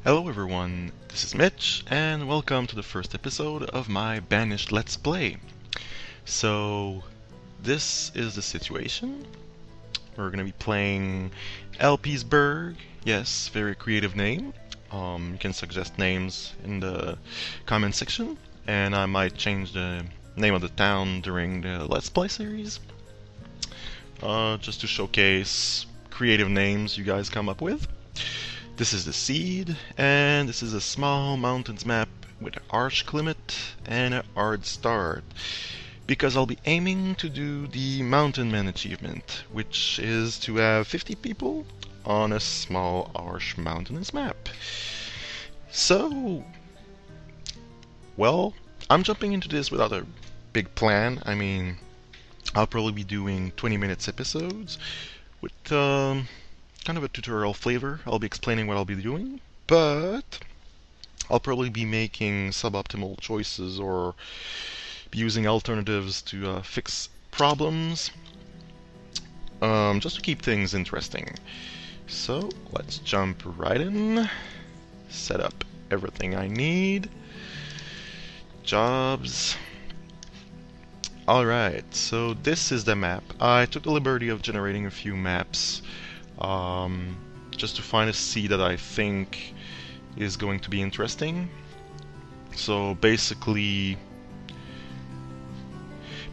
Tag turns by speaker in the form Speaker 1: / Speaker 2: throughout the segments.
Speaker 1: Hello everyone, this is Mitch, and welcome to the first episode of my Banished Let's Play. So, this is the situation. We're gonna be playing Elpisburg. Yes, very creative name. You can suggest names in the comment section, and I might change the name of the town during the Let's Play series. Just to showcase creative names you guys come up with. This is the seed, and this is a small mountains map with an arch climate and a hard start, because I'll be aiming to do the Mountain Man achievement, which is to have 50 people on a small arch mountainous map. So, well, I'm jumping into this without a big plan. I mean, I'll probably be doing 20 minutes episodes with kind of a tutorial flavor. I'll be explaining what I'll be doing, but I'll probably be making suboptimal choices or be using alternatives to fix problems, just to keep things interesting. So let's jump right in, set up everything I need, jobs. Alright, so this is the map. I took the liberty of generating a few maps just to find a seed that I think is going to be interesting. So basically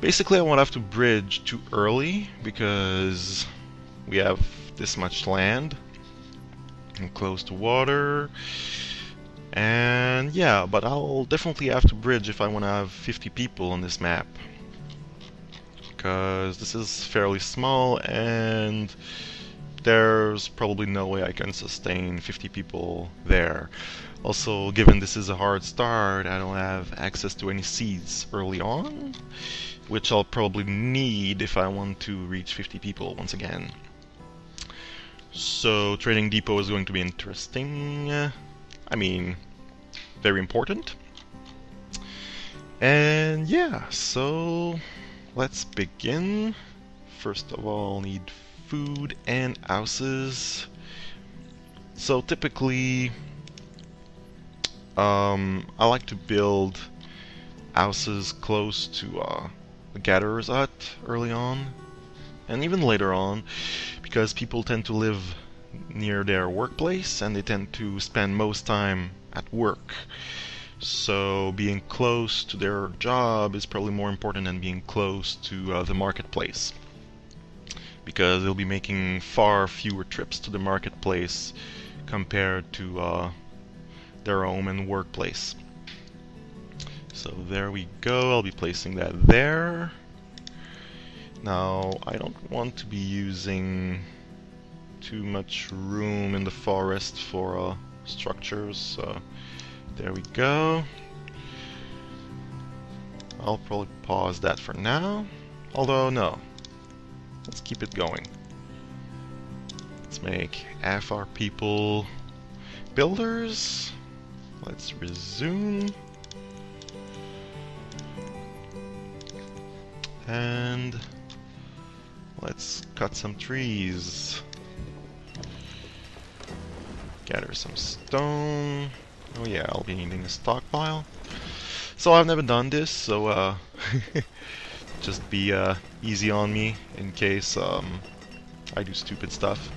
Speaker 1: I won't have to bridge too early because we have this much land and close to water. And yeah, but I'll definitely have to bridge if I want to have 50 people on this map, because this is fairly small and there's probably no way I can sustain 50 people there. Also, given this is a hard start, I don't have access to any seeds early on, which I'll probably need if I want to reach 50 people once again. So trading depot is going to be interesting. I mean, very important. And yeah, so let's begin. First of all, need food and houses. So typically, I like to build houses close to the gatherer's hut early on, and even later on, because people tend to live near their workplace and they tend to spend most time at work. So being close to their job is probably more important than being close to the marketplace, because they'll be making far fewer trips to the marketplace compared to their home and workplace. So there we go, I'll be placing that there. Now, I don't want to be using too much room in the forest for structures, so there we go. I'll probably pause that for now, although no, let's keep it going. Let's make half our people builders. Let's resume. And let's cut some trees. Gather some stone. Oh yeah, I'll be needing a stockpile. So I've never done this, so just be easy on me in case I do stupid stuff.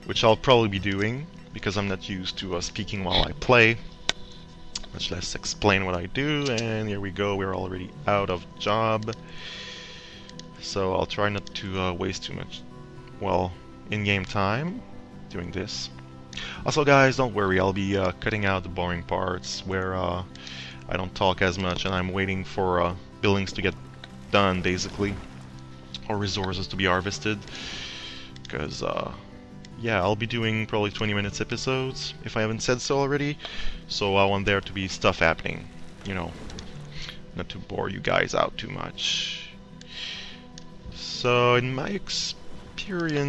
Speaker 1: Which I'll probably be doing, because I'm not used to speaking while I play. Much less explain what I do, and here we go, we're already out of job. So I'll try not to waste too much, well, in-game time doing this. Also guys, don't worry, I'll be cutting out the boring parts where I don't talk as much and I'm waiting for buildings to get done, basically, or resources to be harvested, because yeah, I'll be doing probably 20 minutes episodes, if I haven't said so already, so I want there to be stuff happening, you know, not to bore you guys out too much. So, in my experience,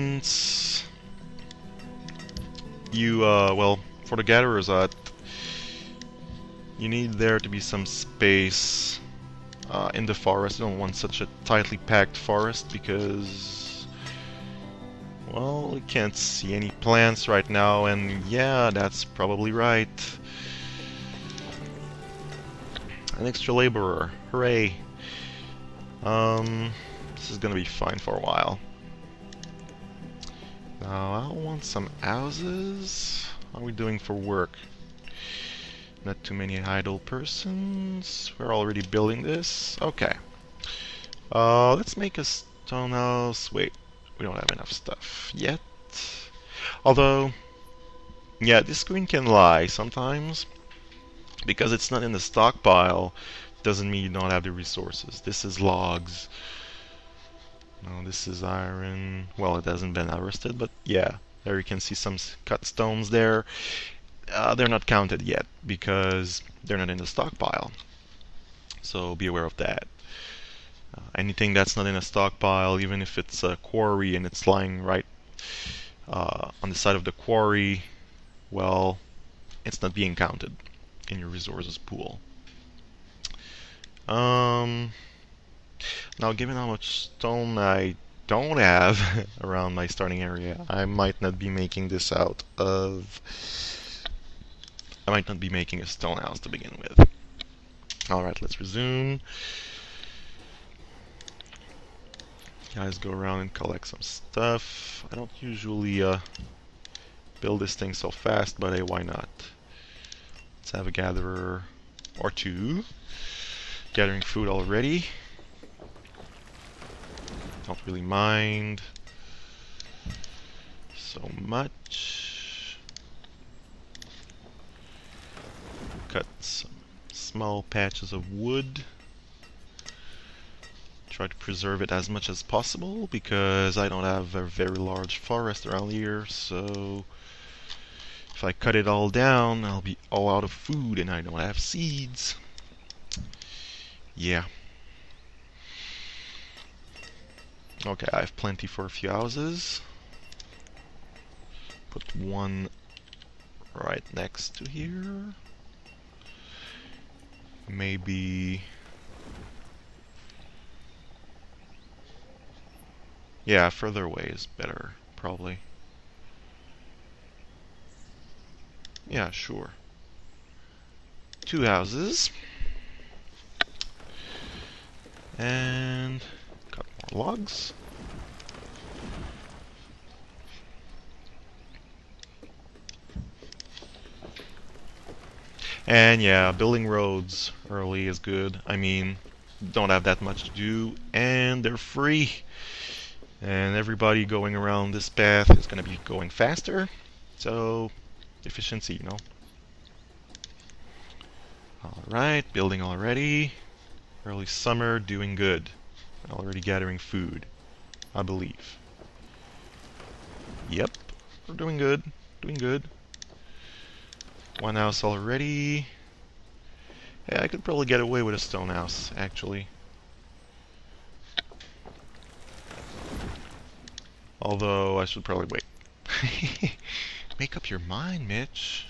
Speaker 1: you, well, for the gatherer's hut, you need there to be some space in the forest. You don't want such a tightly packed forest because, Well, we can't see any plants right now, and yeah, that's probably right. An extra laborer. Hooray. This is gonna be fine for a while. Now, I want some houses. How are we doing for work? Not too many idle persons. We're already building this. Okay. Let's make a stone house. Wait, we don't have enough stuff yet. Although, yeah, this screen can lie sometimes. Because it's not in the stockpile, doesn't mean you don't have the resources. This is logs. No, this is iron. Well, it hasn't been harvested, but yeah. There you can see some cut stones there. They're not counted yet because they're not in the stockpile. So be aware of that. Anything that's not in a stockpile, even if it's a quarry and it's lying right on the side of the quarry, well, it's not being counted in your resources pool. Now, given how much stone I don't have around my starting area, I might not be making this out of... I might not be making a stone house to begin with. Alright, let's resume. Guys, go around and collect some stuff. I don't usually build this thing so fast, but hey, why not? Let's have a gatherer or two. Gathering food already. Don't really mind so much. Cut some small patches of wood. Try to preserve it as much as possible because I don't have a very large forest around here, so if I cut it all down, I'll be all out of food and I don't have seeds. Yeah. Okay, I have plenty for a few houses. Put one right next to here. Maybe... yeah, further away is better, probably. Yeah, sure. Two houses. And got more logs. And yeah, building roads early is good. I mean, don't have that much to do, and they're free. And everybody going around this path is going to be going faster. So, efficiency, you know. Alright, building already. Early summer, doing good. Already gathering food, I believe. Yep, we're doing good. Doing good. One house already. Yeah, I could probably get away with a stone house, actually. Although, I should probably wait. Make up your mind, Mitch.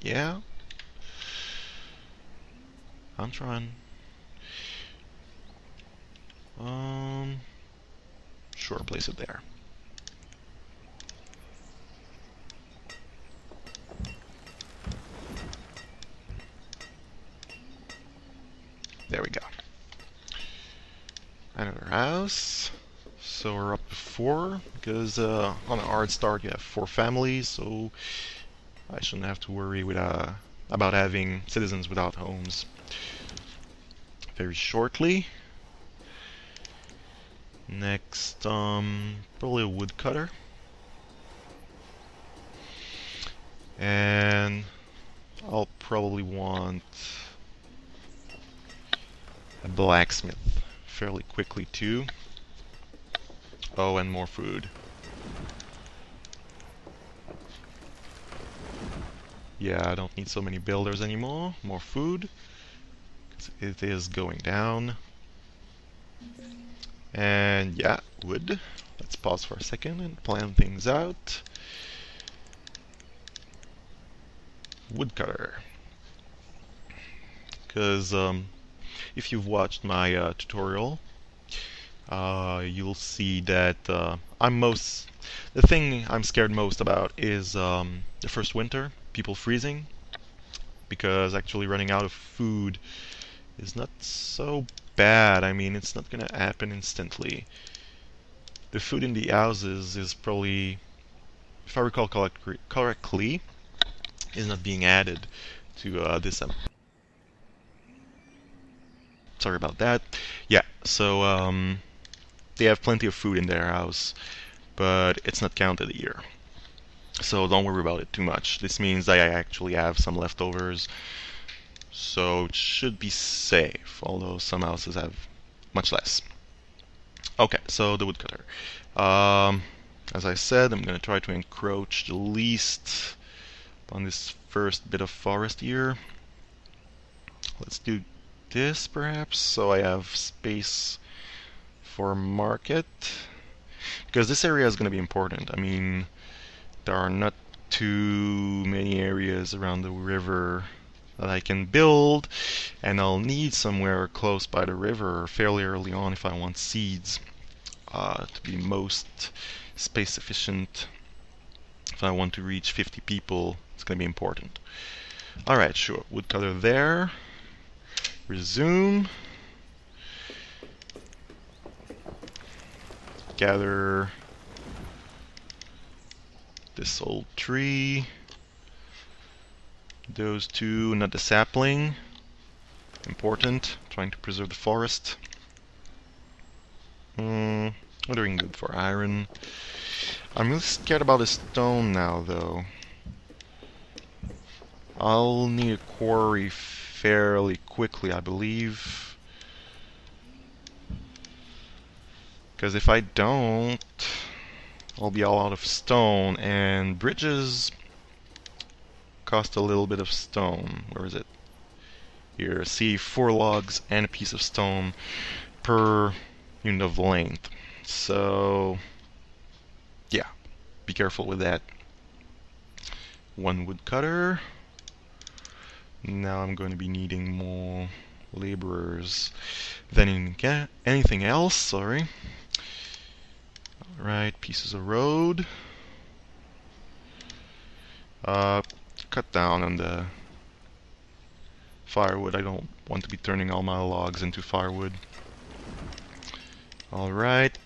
Speaker 1: Yeah? I'm trying. Sure, place it there. There we go. Another house. So we're up to 4, because on a hard start you have 4 families, so I shouldn't have to worry with, about having citizens without homes very shortly. Next, probably a woodcutter. And I'll probably want a blacksmith fairly quickly too. Oh, and more food. Yeah, I don't need so many builders anymore. More food. 'Cause it is going down. And yeah, wood. Let's pause for a second and plan things out. Woodcutter. Because if you've watched my tutorial, you'll see that The thing I'm scared most about is the first winter, people freezing, because actually running out of food is not so bad. I mean, it's not gonna happen instantly. The food in the houses is probably, if I recall correctly, is not being added to this. Sorry about that. Yeah, so they have plenty of food in their house, but it's not counted here. So don't worry about it too much. This means that I actually have some leftovers, so it should be safe, although some houses have much less. Okay, so the woodcutter. As I said, I'm going to try to encroach the least on this first bit of forest here. Let's do this perhaps, so I have space for market, because this area is going to be important. I mean, there are not too many areas around the river that I can build, and I'll need somewhere close by the river fairly early on if I want seeds to be most space efficient. If I want to reach 50 people, it's going to be important. Alright, sure, woodcutter there. Resume. Gather this old tree. Those two, not the sapling. Important, trying to preserve the forest. We're doing good for iron. I'm really scared about the stone now, though. I'll need a quarry fairly quickly, I believe. Because if I don't, I'll be all out of stone, and bridges cost a little bit of stone. Where is it? Here, see, 4 logs and a piece of stone per unit of length. So, yeah, be careful with that. 1 woodcutter. Now I'm going to be needing more laborers than anything else, sorry. Alright, pieces of road. Cut down on the firewood. I don't want to be turning all my logs into firewood. Alright.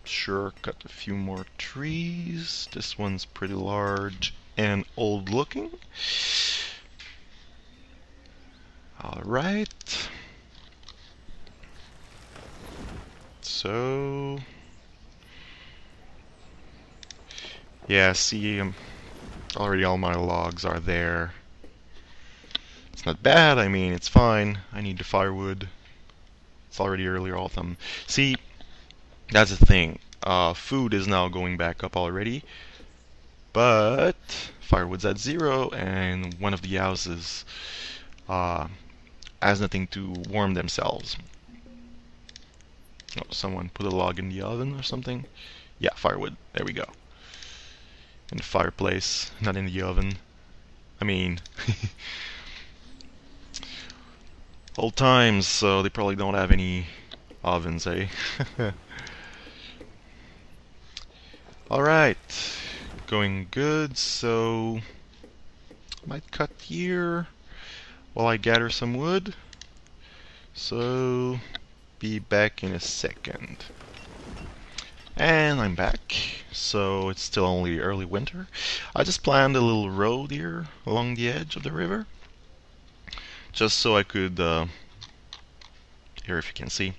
Speaker 1: Sure, cut a few more trees. This one's pretty large and old looking. Alright. So, yeah, see, already all my logs are there. It's not bad, I mean, it's fine. I need the firewood. It's already early autumn. See, that's the thing. Food is now going back up already, but firewood's at 0, and one of the houses has nothing to warm themselves. Oh, someone put a log in the oven or something? Yeah, firewood. There we go. In the fireplace, not in the oven. I mean, old times, so they probably don't have any ovens, eh? Alright, going good, so might cut here while I gather some wood. So, be back in a second. And I'm back, so it's still only early winter. I just planned a little road here along the edge of the river, just so I could, here if you can see,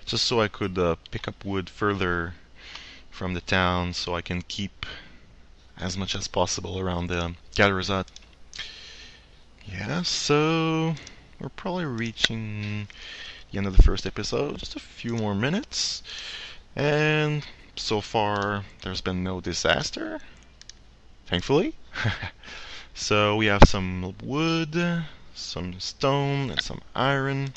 Speaker 1: just so I could pick up wood further from the town, so I can keep as much as possible around the gatherer's hut. Yeah, so we're probably reaching the end of the first episode, just a few more minutes, and so far there's been no disaster, thankfully. So we have some wood, some stone, and some iron.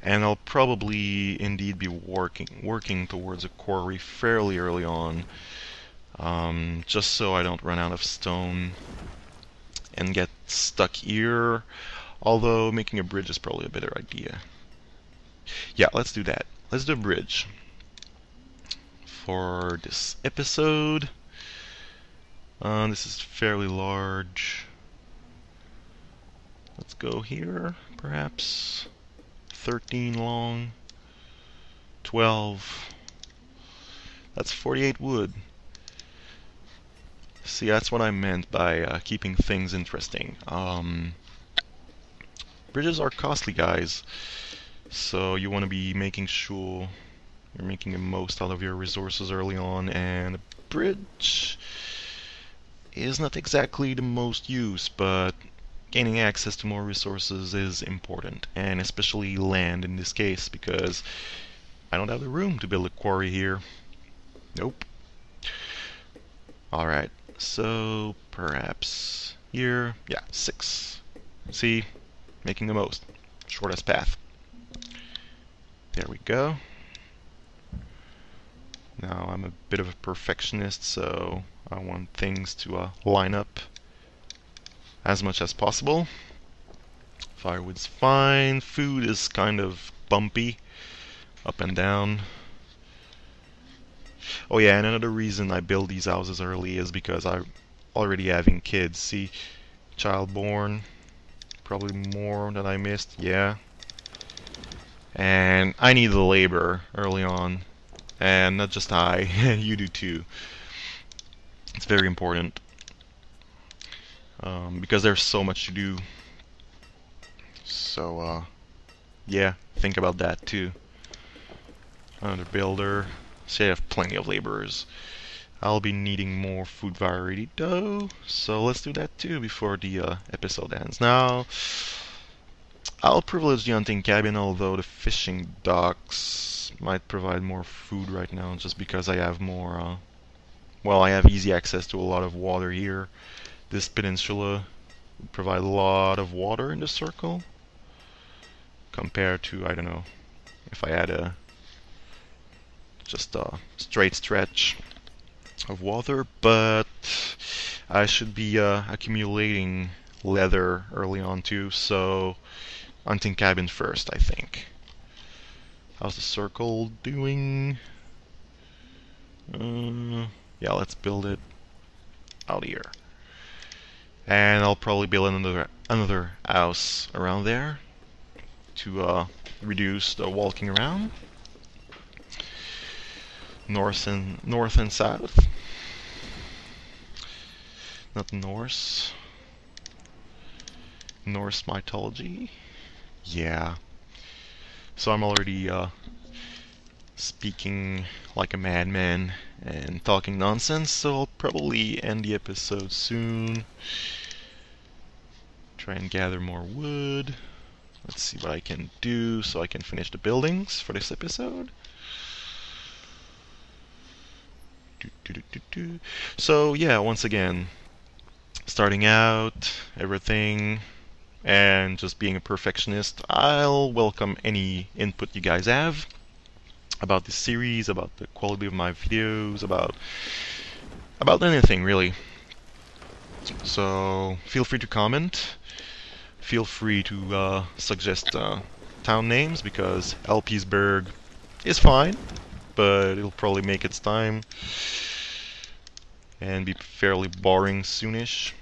Speaker 1: And I'll probably indeed be working towards a quarry fairly early on, just so I don't run out of stone and get stuck here, although making a bridge is probably a better idea. Yeah, let's do that. Let's do a bridge for this episode. This is fairly large. Let's go here, perhaps 13 long, 12. That's 48 wood. See, that's what I meant by keeping things interesting. Bridges are costly, guys, so you want to be making sure you're making the most out of your resources early on, and a bridge is not exactly the most use, but gaining access to more resources is important, and especially land in this case, because I don't have the room to build a quarry here. Nope. Alright, so perhaps here, yeah, 6. See, making the most. Shortest path. There we go. Now I'm a bit of a perfectionist, so I want things to line up as much as possible. Firewood's fine. Food is kind of bumpy, up and down. Oh yeah, and another reason I build these houses early is because I'm already having kids. See, child born, probably more than I missed, yeah. And I need the labor early on, and not just I, you do too. It's very important, because there's so much to do. So, yeah, think about that too. Another builder. So I have plenty of laborers. I'll be needing more food variety though, so let's do that too before the episode ends. Now, I'll privilege the hunting cabin, although the fishing docks might provide more food right now, just because I have more, well, I have easy access to a lot of water here. This peninsula would provide a lot of water in the circle, compared to, I don't know, if I had just a straight stretch of water, but I should be accumulating leather early on too, so hunting cabin first, I think. How's the circle doing? Yeah, let's build it out here. And I'll probably build another house around there to reduce the walking around. North and south. Not Norse. Norse mythology. Yeah. So I'm already speaking like a madman and talking nonsense, so I'll probably end the episode soon. Try and gather more wood. Let's see what I can do so I can finish the buildings for this episode. So yeah, once again, starting out, everything, and just being a perfectionist, I'll welcome any input you guys have about this series, about the quality of my videos, about anything really. So feel free to comment. Feel free to suggest town names, because Elpisburg is fine, but it'll probably make its time and be fairly boring soonish.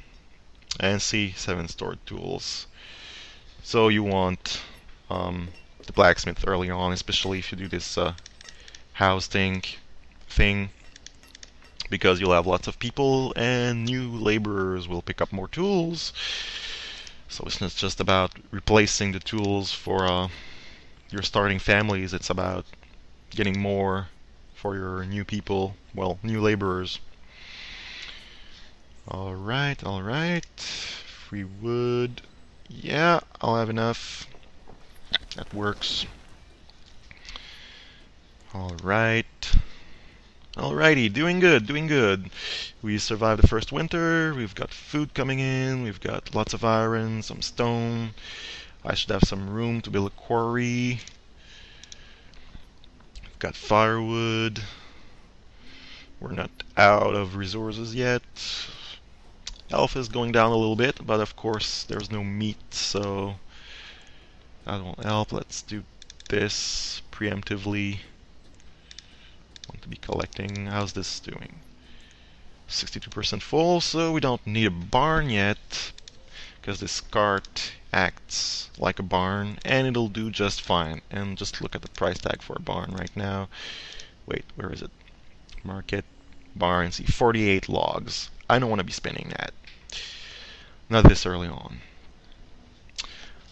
Speaker 1: And see, 7 stored tools. So you want the blacksmith early on, especially if you do this house thing, because you'll have lots of people and new laborers will pick up more tools. So it's not just about replacing the tools for your starting families, it's about getting more for your new people, well, new laborers. Alright, free wood. Yeah, I'll have enough. That works. Alrighty, doing good. We survived the first winter, we've got food coming in, we've got lots of iron, some stone. I should have some room to build a quarry. We've got firewood. We're not out of resources yet. Health is going down a little bit, but of course there's no meat, so that won't help. Let's do this preemptively. Want to be collecting. How's this doing? 62% full, so we don't need a barn yet, because this cart acts like a barn, and it'll do just fine. And just look at the price tag for a barn right now. Wait, where is it? Market, barn, see, 48 logs. I don't want to be spending that. Not this early on.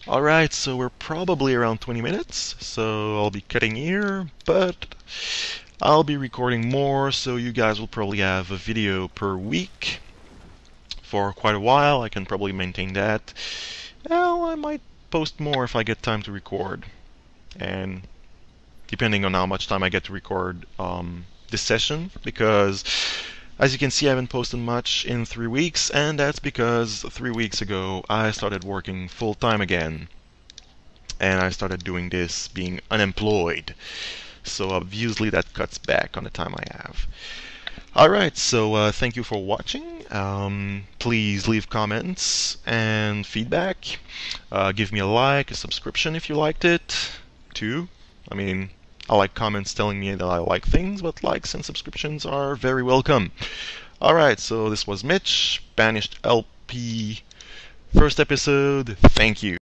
Speaker 1: Alright, so we're probably around 20 minutes, so I'll be cutting here, but I'll be recording more, so you guys will probably have a video per week for quite a while. I can probably maintain that. Well, I might post more if I get time to record, and depending on how much time I get to record this session, because as you can see, I haven't posted much in 3 weeks, and that's because 3 weeks ago I started working full-time again, and I started doing this being unemployed. So obviously that cuts back on the time I have. Alright, so thank you for watching. Please leave comments and feedback. Give me a like, a subscription if you liked it, too. I mean, I like comments telling me that I like things, but likes and subscriptions are very welcome. Alright, so this was Mitch, Banished LP, first episode. Thank you.